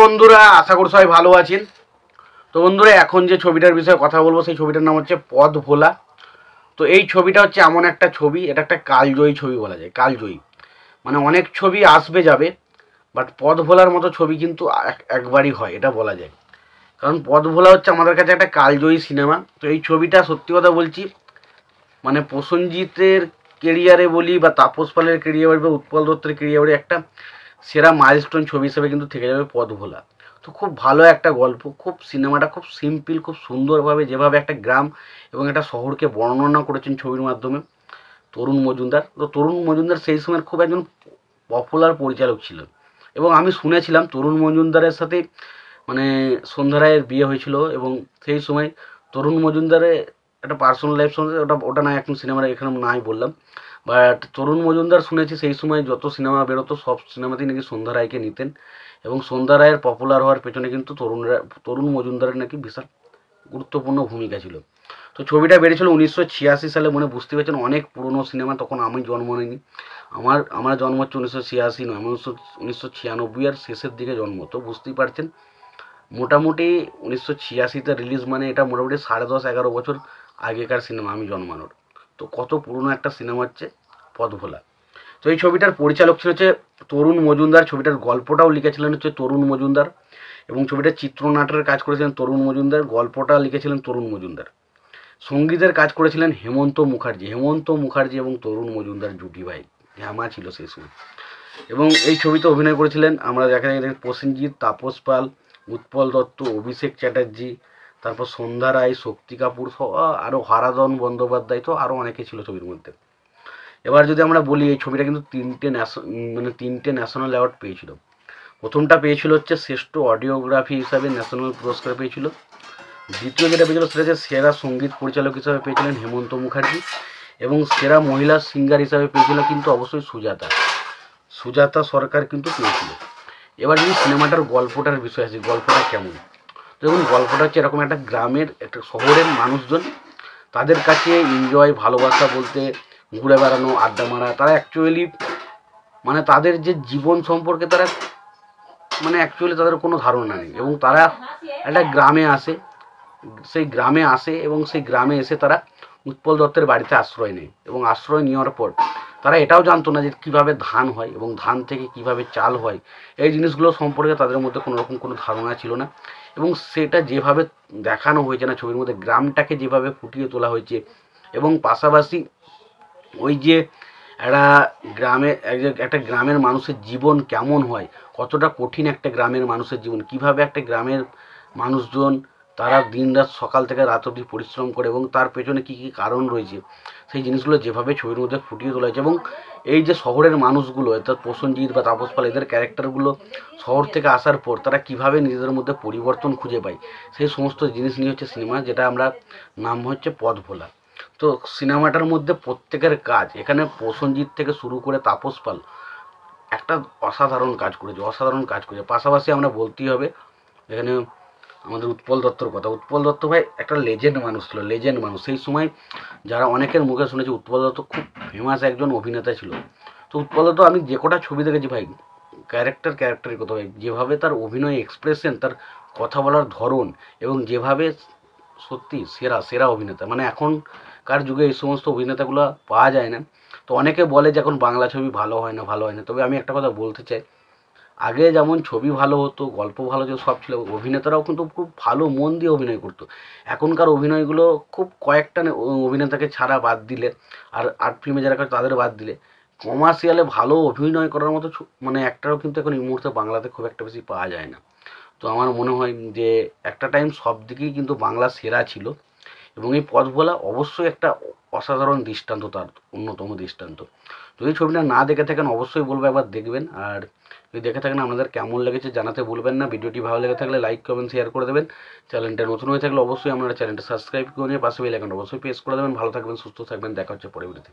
বন্ধুরা, আশা করি সবাই ভালো আছেন। তো বন্ধুরা, এখন যে ছবিটার বিষয়ে কথা বলবো সেই ছবিটার নাম হচ্ছে পথ ভোলা। তো এই ছবিটা হচ্ছে এমন একটা ছবি, এটা একটা কালজয়ী ছবি বলা যায়। কালজয়ী মানে অনেক ছবি আসবে যাবে, বাট পথ ভোলার মতো ছবি কিন্তু একবারই হয়, এটা বলা যায়। কারণ পথ ভোলা হচ্ছে আমাদের কাছে একটা কালজয়ী সিনেমা। তো এই ছবিটা সত্যি কথা বলছি, মানে প্রসেনজিতের কেরিয়ারে বলি বা তাপস পালের কেরিয়ারে বা উৎপল দত্তের কেরিয়ারে একটা সেরা মাইলস্টোন ছবি হিসেবে কিন্তু থেকে যাবে পথ ভোলা। তো খুব ভালো একটা গল্প, খুব সিনেমাটা খুব সিম্পল, খুব সুন্দরভাবে যেভাবে একটা গ্রাম এবং একটা শহরকে বর্ণনা করেছেন ছবির মাধ্যমে তরুণ মজুমদার। তো তরুণ মজুমদার সেই সময়ের খুব একজন পপুলার পরিচালক ছিলেন, এবং আমি শুনেছিলাম তরুণ মজুমদারের সাথে মানে সন্ধ্যা রায়ের বিয়ে হয়েছিল, এবং সেই সময় তরুণ মজুমদারের একটা পার্সোনাল লাইফ সম্বন্ধে ওটা ওটা না এখন সিনেমার এখানে নাই বললাম। বাট তরুণ মজুমদার শুনেছি সেই সময় যত সিনেমা বেরোতো সব সিনেমাতেই নাকি সন্ধ্যা রায়কে নিতেন, এবং সন্ধ্যা রায়ের পপুলার হওয়ার পেছনে কিন্তু তরুণ মজুমদারের নাকি বিশাল গুরুত্বপূর্ণ ভূমিকা ছিল। তো ছবিটা বেরিয়েছিল 1986 সালে, মনে বুঝতে পেরেছেন অনেক পুরনো সিনেমা, তখন আমি জন্ম নিইনি। আমার জন্ম হচ্ছে 1986 নয়, আমার 1996 আর শেষের দিকে জন্ম। তো বুঝতেই পারছেন মোটামুটি 1986তে রিলিজ, মানে এটা মোটামুটি 10.5-11 বছর আগেকার সিনেমা আমি জন্মানোর। তো কত পুরনো একটা সিনেমা হচ্ছে পথ ভোলা। তো এই ছবিটার পরিচালক ছিল হচ্ছে তরুণ মজুমদার, ছবিটার গল্পটাও লিখেছিলেন হচ্ছে তরুণ মজুমদার, এবং ছবিটার চিত্রনাট্যের কাজ করেছিলেন তরুণ মজুমদার, গল্পটা লিখেছিলেন তরুণ মজুমদার, সঙ্গীতের কাজ করেছিলেন হেমন্ত মুখার্জি এবং তরুণ মজুমদার জুটি ভাই ঝামা ছিল সেই সময়। এবং এই ছবিতে অভিনয় করেছিলেন আমরা দেখা যায় প্রসেনজিৎ, তাপস পাল, উৎপল দত্ত, অভিষেক চ্যাটার্জি, তারপর সন্ধ্যা রায়, শক্তি কাপুর, আরও হারাধন বন্দ্যোপাধ্যায়, তো আরও অনেকে ছিল ছবির মধ্যে। এবার যদি আমরা বলি এই ছবিটা কিন্তু তিনটে ন্যাশনাল অ্যাওয়ার্ড পেয়েছিল। প্রথমটা পেয়েছিল হচ্ছে শ্রেষ্ঠ অডিওগ্রাফি হিসাবে ন্যাশনাল পুরস্কার পেয়েছিল। দ্বিতীয় যেটা পেয়েছিল সেটা হচ্ছে সেরা সঙ্গীত পরিচালক হিসাবে পেয়েছিলেন হেমন্ত মুখার্জি, এবং সেরা মহিলা সিঙ্গার হিসাবে পেয়েছিল কিন্তু অবশ্যই সুজাতা সরকার কিন্তু পেয়েছিল। এবার যদি সিনেমাটার গল্পটার বিষয় আছে, গল্পটা কেমন? দেখুন, গল্পটা হচ্ছে এরকম একটা গ্রামের একটা শহরের মানুষজন, তাদের কাছে এনজয় ভালোবাসা বলতে ঘুরে বেড়ানো, আড্ডা মারা, তারা অ্যাকচুয়ালি মানে তাদের যে জীবন সম্পর্কে তারা মানে অ্যাকচুয়ালি তাদের কোনো ধারণা নেই, এবং তারা একটা গ্রামে আসে এবং সেই গ্রামে এসে তারা উৎপল দত্তের বাড়িতে আশ্রয় নেয়, এবং আশ্রয় নেওয়ার পর তারা এটাও জানতো না যে কীভাবে ধান হয় এবং ধান থেকে কিভাবে চাল হয়, এই জিনিসগুলো সম্পর্কে তাদের মধ্যে কোনো রকম কোনো ধারণা ছিল না। এবং সেটা যেভাবে দেখানো হয়েছে না ছবির মধ্যে, গ্রামটাকে যেভাবে ফুটিয়ে তোলা হয়েছে, এবং পাশাপাশি ওই যে একটা গ্রামের মানুষের জীবন কেমন হয়, কতটা কঠিন একটা গ্রামের মানুষের জীবন, কিভাবে একটা গ্রামের মানুষজন তারা দিনরাত সকাল থেকে রাত অবধি পরিশ্রম করে, এবং তার পেছনে কী কী কারণ রয়েছে, সেই জিনিসগুলো যেভাবে ছবির মধ্যে ফুটিয়ে তোলা হয়েছে। এবং এই যে শহরের মানুষগুলো অর্থাৎ প্রসেনজিৎ বা তাপস পাল, এদের ক্যারেক্টারগুলো শহর থেকে আসার পর তারা কিভাবে নিজেদের মধ্যে পরিবর্তন খুঁজে পায়, সেই সমস্ত জিনিস নিয়ে হচ্ছে সিনেমা, যেটা আমরা নাম হচ্ছে পথ ভোলা। তো সিনেমাটার মধ্যে প্রত্যেকের কাজ, এখানে প্রসেনজিৎ থেকে শুরু করে তাপস পাল একটা অসাধারণ কাজ করেছে। পাশাপাশি আমরা বলতেই হবে এখানে আমাদের উৎপল দত্তর কথা। উৎপল দত্ত ভাই একটা লেজেন্ড মানুষ ছিল, সেই সময় যারা অনেকের মুখে শুনেছি উৎপল দত্ত খুব ফেমাস একজন অভিনেতা ছিল। তো উৎপল দত্ত আমি যে কটা ছবি দেখেছি ভাই, ক্যারেক্টারের কথা ভাই, যেভাবে তার অভিনয় এক্সপ্রেশন, তার কথা বলার ধরন, এবং যেভাবে সত্যি সেরা অভিনেতা, মানে এখনকার যুগে এই সমস্ত অভিনেতাগুলো পাওয়া যায় না। তো অনেকে বলে যে এখন বাংলা ছবি ভালো হয় না, তবে আমি একটা কথা বলতে চাই, আগে যেমন ছবি ভালো হতো, গল্প ভালো ছিল, সব ছিল, অভিনেতারাও কিন্তু খুব ভালো মন দিয়ে অভিনয় করতো। এখনকার অভিনয়গুলো খুব কয়েকটা অভিনেতাকে ছাড়া বাদ দিলে, আর আর্ট ফিল্মে যারা করে তাদের বাদ দিলে, কমার্শিয়ালে ভালো অভিনয় করার মতো মানে একটাও কিন্তু এখন এই মুহূর্তে বাংলাতে খুব একটা বেশি পাওয়া যায় না। তো আমার মনে হয় যে একটা টাইম সব দিকেই কিন্তু বাংলা সেরা ছিল, এবং এই পথ ভোলা অবশ্যই একটা অসাধারণ দৃষ্টান্ত, তার অন্যতম দৃষ্টান্ত। যদি ছবিটা না দেখে থাকেন অবশ্যই বলবো একবার দেখবেন, আর যদি দেখে থাকেন আপনাদের কেমন লেগেছে জানাতে ভুলবেন না। ভিডিওটি ভালো লেগে থাকলে লাইক কমেন্ট শেয়ার করে দেবেন। চ্যানেলটা নতুন হয়ে থাকলে অবশ্যই আপনারা চ্যানেলটা সাবস্ক্রাইব করে নিয়ে পাশে বেল আইকনটা অবশ্যই প্রেস করে দেবেন। ভালো থাকবেন, সুস্থ থাকবেন, দেখা হচ্ছে পরে ভিডিওতে।